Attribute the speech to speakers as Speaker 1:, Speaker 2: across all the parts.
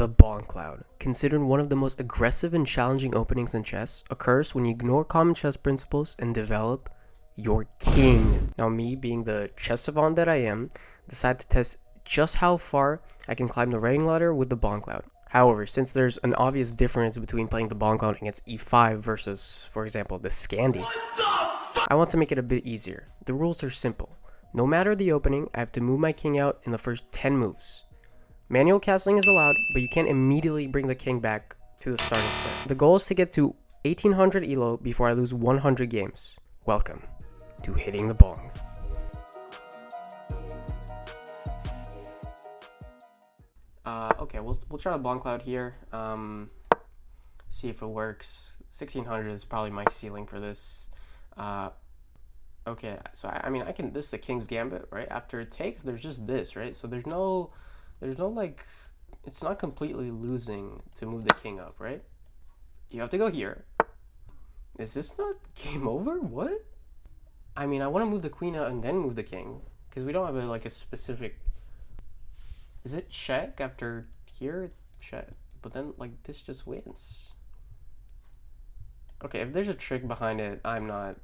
Speaker 1: The Bongcloud, considered one of the most aggressive and challenging openings in chess, occurs when you ignore common chess principles and develop your king. Now me, being the chess savant that I am, decide to test just how far I can climb the ranking ladder with the Bongcloud. However, since there's an obvious difference between playing the Bongcloud against e5 versus, for example, the Scandi, I want to make it a bit easier. The rules are simple. No matter the opening, I have to move my king out in the first 10 moves. Manual castling is allowed, but you can't immediately bring the king back to the starting square. The goal is to get to 1800 elo before I lose 100 games. Welcome to Hitting the Bong. Okay, we'll try the Bongcloud here. See if it works. 1600 is probably my ceiling for this. Okay, so I mean I can. This is the King's Gambit, right? After it takes, there's just this, right? So there's no like, it's not completely losing to move the king up, right? You have to go here. Is this not game over? What? I mean, I want to move the queen out and then move the king, because we don't have a specific. Is it check after here? Check, but then like this just wins. Okay, if there's a trick behind it, I'm not.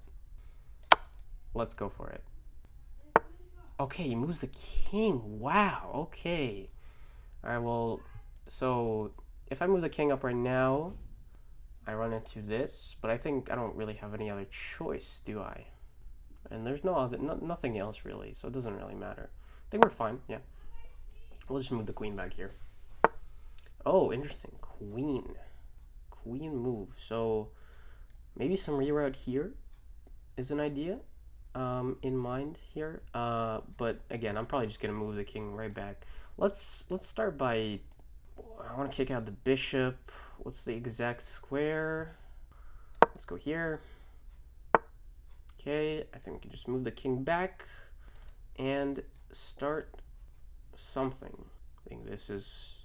Speaker 1: Let's go for it. Okay, he moves the king. Wow, okay. Alright, well, so if I move the king up right now, I run into this, but I think I don't really have any other choice, do I? And there's nothing else really, so it doesn't really matter. I think we're fine, yeah. We'll just move the queen back here. Oh, interesting. Queen move. So maybe some reroute here is an idea. In mind here, but again, I'm probably just gonna move the king right back. Let's start by, I want to kick out the bishop. What's the exact square? Let's go here. Okay, I think we can just move the king back and start something. I think this is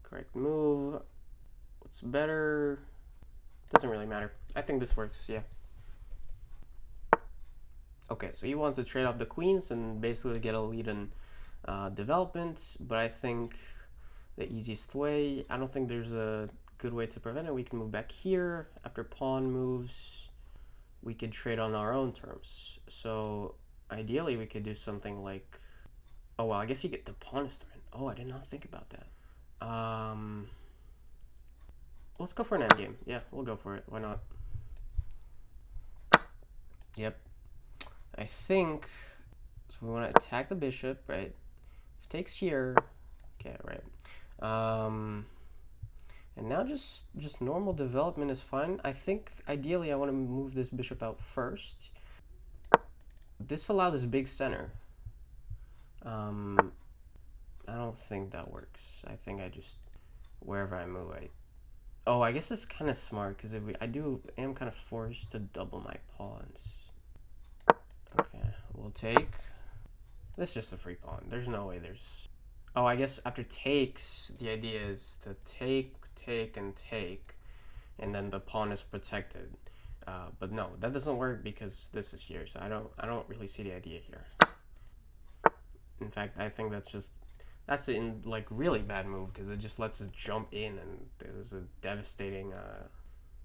Speaker 1: correct move. What's better? Doesn't really matter. I think this works, yeah. Okay, so he wants to trade off the queens and basically get a lead in development, but I think the easiest way, I don't think there's a good way to prevent it. We can move back here. After pawn moves, we could trade on our own terms. So ideally, we could do something like, oh, well, I guess you get the pawn is threatened. Oh, I did not think about that. Let's go for an endgame. Yeah, we'll go for it. Why not? Yep. I think, so we want to attack the bishop, right? If it takes here, okay, right. And now just normal development is fine. I think ideally I want to move this bishop out first. Disallow this big center. I don't think that works. I think I just, wherever I move, oh, I guess it's kind of smart, because if I am kind of forced to double my pawns. Okay, we'll take. This is just a free pawn. There's no way there's. Oh, I guess after takes, the idea is to take, and then the pawn is protected. But no, that doesn't work because this is here, so I don't really see the idea here. In fact, I think that's a like really bad move, because it just lets us jump in, and there's a devastating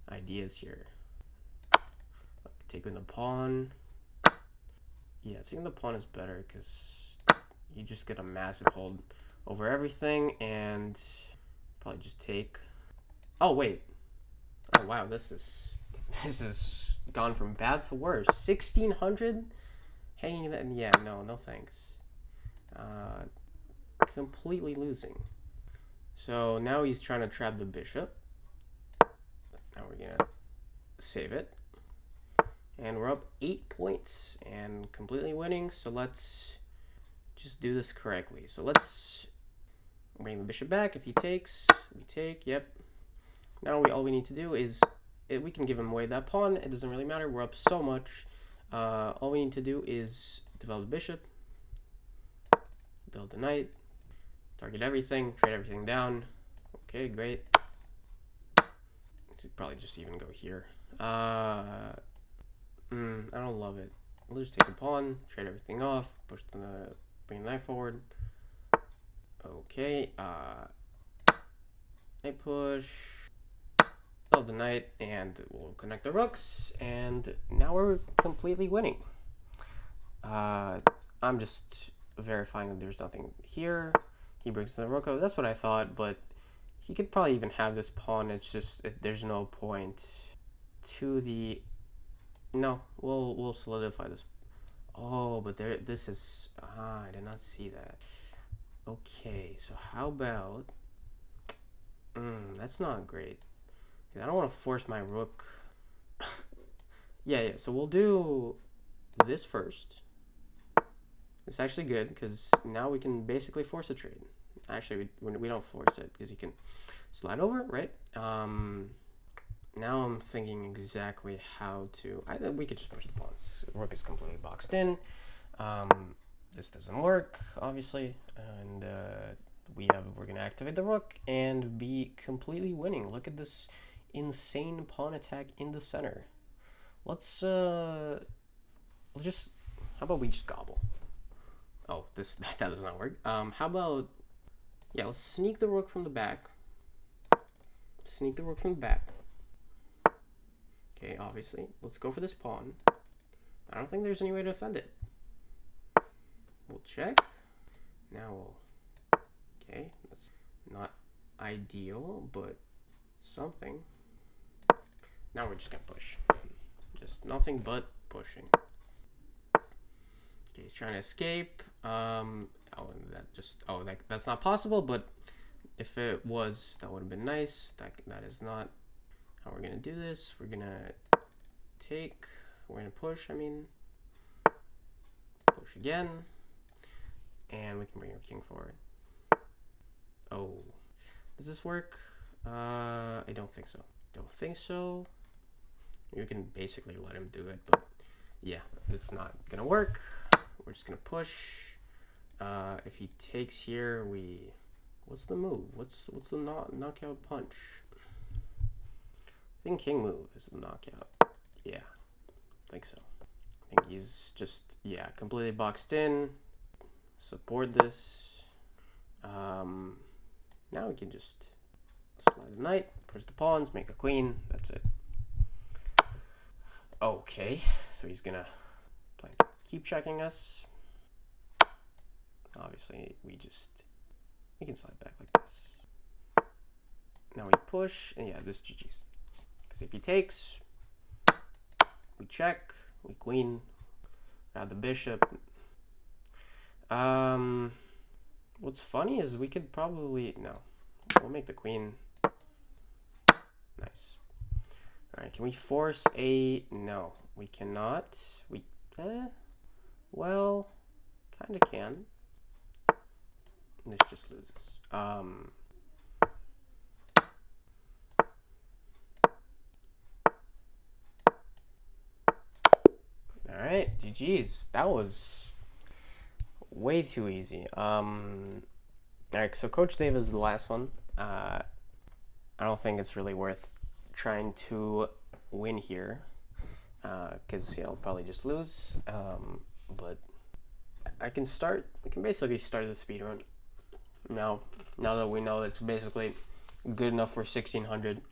Speaker 1: ideas here. Like taking the pawn. Yeah, taking the pawn is better because you just get a massive hold over everything, and probably just take. Oh wait. Oh wow, this is gone from bad to worse. 1600 hanging that. Yeah, no thanks. Completely losing. So now he's trying to trap the bishop. Now we're gonna save it. And we're up 8 points and completely winning. So let's just do this correctly. So let's bring the bishop back. If he takes, we take. Yep. Now all we need to do is, we can give him away that pawn. It doesn't really matter. We're up so much. All we need to do is develop the bishop, build the knight, target everything, trade everything down. Okay, great. Probably just even go here. I don't love it. We'll just take the pawn, trade everything off, bring the knight forward. Okay, Knight push. Build the knight, and we'll connect the rooks, and now we're completely winning. I'm just verifying that there's nothing here. He brings the rook. That's what I thought, but he could probably even have this pawn. It's just there's no point to the. No, we'll solidify this. Oh, but there. This is. I did not see that. Okay, so how about? That's not great. I don't want to force my rook. yeah. So we'll do this first. It's actually good because now we can basically force a trade. Actually, we don't force it because you can slide over, right? Now I'm thinking exactly how to. We could just push the pawns. Rook is completely boxed in. This doesn't work, obviously, and we're gonna activate the rook and be completely winning. Look at this insane pawn attack in the center. Let's just. How about we just gobble? Oh, that does not work. How about, yeah, let's sneak the rook from the back. Sneak the rook from the back. Okay, obviously. Let's go for this pawn. I don't think there's any way to defend it. We'll check. Now okay, that's not ideal, but something. Now we're just gonna push. Just nothing but pushing. Okay, he's trying to escape. That's not possible, but if it was, that would have been nice. That is not how we're gonna do this. We're gonna push, push again. And we can bring our king forward. Oh, does this work? I don't think so. You can basically let him do it, but yeah, it's not gonna work. We're just gonna push. If he takes here, what's the move? What's the knockout punch? I think king move is the knockout. Yeah, I think so. I think he's just, yeah, completely boxed in. Support this. Now we can just slide the knight, push the pawns, make a queen. That's it. Okay, so he's gonna plan to keep checking us. Obviously, we can slide back like this. Now we push, and yeah, this GG's. Because if he takes, we check, we queen, add the bishop. What's funny is we could probably, no, we'll make the queen. Nice. All right, can we force a, no, we cannot. Well, kind of can. This just loses. All right, GG's. That was way too easy. All right, so Coach Dave is the last one. I don't think it's really worth trying to win here, because I'll probably just lose. But I can basically start the speedrun now that we know it's basically good enough for 1600.